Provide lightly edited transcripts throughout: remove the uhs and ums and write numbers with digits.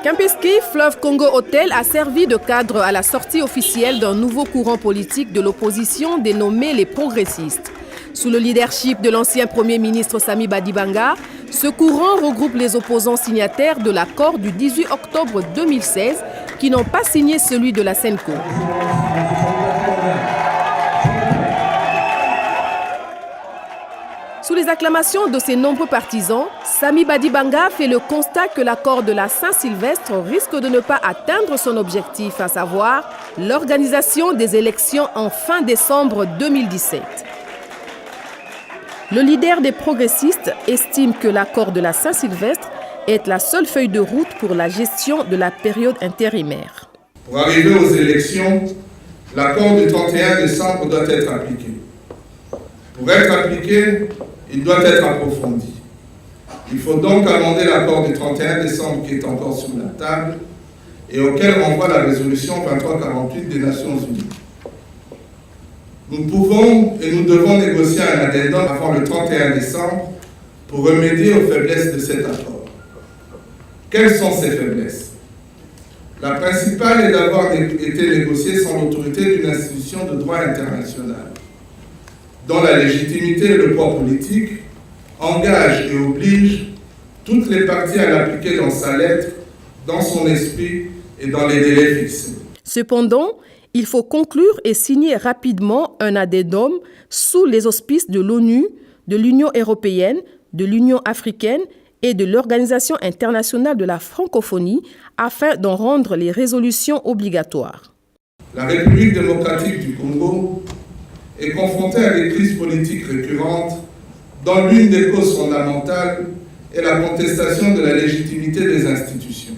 Kempinski Fleuve Congo Hotel a servi de cadre à la sortie officielle d'un nouveau courant politique de l'opposition dénommé les progressistes. Sous le leadership de l'ancien Premier ministre Samy Badibanga, ce courant regroupe les opposants signataires de l'accord du 18 octobre 2016 qui n'ont pas signé celui de la SENCO. Sous les acclamations de ses nombreux partisans, Samy Badibanga fait le constat que l'accord de la Saint-Sylvestre risque de ne pas atteindre son objectif, à savoir l'organisation des élections en fin décembre 2017. Le leader des progressistes estime que l'accord de la Saint-Sylvestre est la seule feuille de route pour la gestion de la période intérimaire. Pour arriver aux élections, l'accord du 31 décembre doit être appliqué. Pour être appliqué, il doit être approfondi. Il faut donc amender l'accord du 31 décembre qui est encore sur la table et auquel renvoie la résolution 2348 des Nations Unies. Nous pouvons et nous devons négocier un addendum avant le 31 décembre pour remédier aux faiblesses de cet accord. Quelles sont ces faiblesses? La principale est d'avoir été négocié sans l'autorité d'une institution de droit international, dont la légitimité et le poids politique engagent et obligent toutes les parties à l'appliquer dans sa lettre, dans son esprit et dans les délais fixés. Cependant, il faut conclure et signer rapidement un addendum sous les auspices de l'ONU, de l'Union européenne, de l'Union africaine et de l'Organisation internationale de la francophonie afin d'en rendre les résolutions obligatoires. La République démocratique du Congo est confrontée à des crises politiques récurrentes dont l'une des causes fondamentales est la contestation de la légitimité des institutions.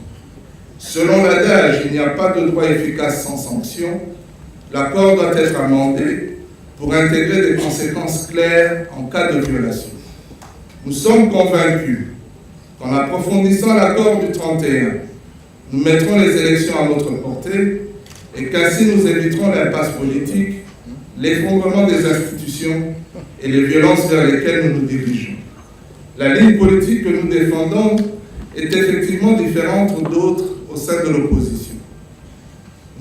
Selon l'adage, il n'y a pas de droit efficace sans sanction, l'accord doit être amendé pour intégrer des conséquences claires en cas de violation. Nous sommes convaincus qu'en approfondissant l'accord du 31, nous mettrons les élections à notre portée et qu'ainsi nous éviterons l'impasse politique, l'effondrement des institutions et les violences vers lesquelles nous nous dirigeons. La ligne politique que nous défendons est effectivement différente d'autres au sein de l'opposition.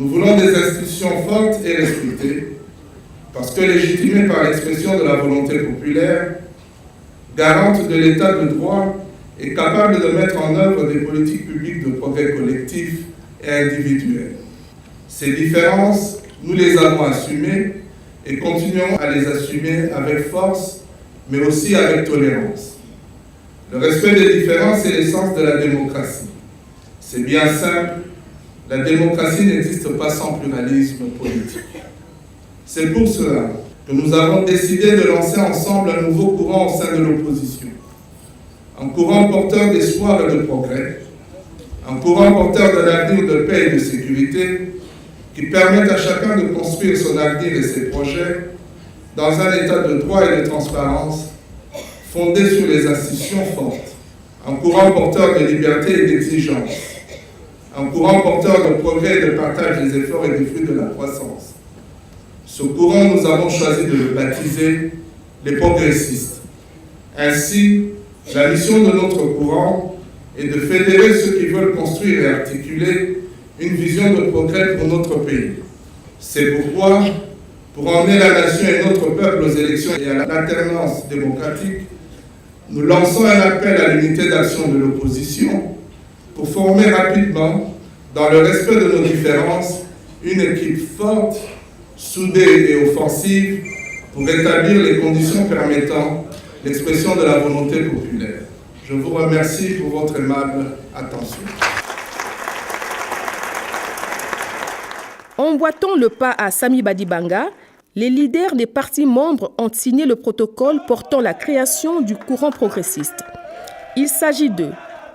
Nous voulons des institutions fortes et respectées, parce que légitimées par l'expression de la volonté populaire, garantes de l'état de droit et capables de mettre en œuvre des politiques publiques de progrès collectif et individuel. Ces différences, nous les avons assumées et continuerons à les assumer avec force, mais aussi avec tolérance. Le respect des différences est l'essence de la démocratie. C'est bien simple, la démocratie n'existe pas sans pluralisme politique. C'est pour cela que nous avons décidé de lancer ensemble un nouveau courant au sein de l'opposition. Un courant porteur d'espoir et de progrès, un courant porteur d'un avenir de paix et de sécurité qui permette à chacun de construire son avenir et ses projets dans un état de droit et de transparence fondé sur les institutions fortes, un courant porteur de liberté et d'exigence, un courant porteur de progrès et de partage des efforts et des fruits de la croissance. Ce courant, nous avons choisi de le baptiser les progressistes. Ainsi, la mission de notre courant est de fédérer ceux qui veulent construire et articuler une vision de progrès pour notre pays. C'est pourquoi, pour emmener la nation et notre peuple aux élections et à l'alternance démocratique, nous lançons un appel à l'unité d'action de l'opposition pour former rapidement, dans le respect de nos différences, une équipe forte, soudée et offensive pour rétablir les conditions permettant l'expression de la volonté populaire. Je vous remercie pour votre aimable attention. Emboîtant le pas à Samy Badibanga, les leaders des partis membres ont signé le protocole portant la création du courant progressiste. Il s'agit de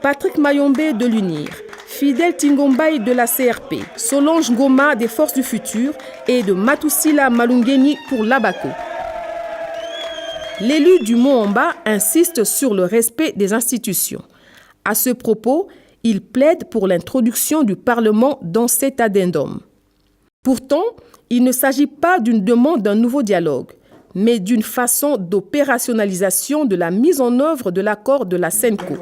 Patrick Mayombe de l'UNIR, Fidel Tingombaï de la CRP, Solange Ngoma des Forces du Futur et de Matusila Malungeni pour l'Abaco. L'élu du Mont-en-Bas insiste sur le respect des institutions. À ce propos, il plaide pour l'introduction du Parlement dans cet addendum. Pourtant, il ne s'agit pas d'une demande d'un nouveau dialogue, mais d'une façon d'opérationnalisation de la mise en œuvre de l'accord de la SENCO.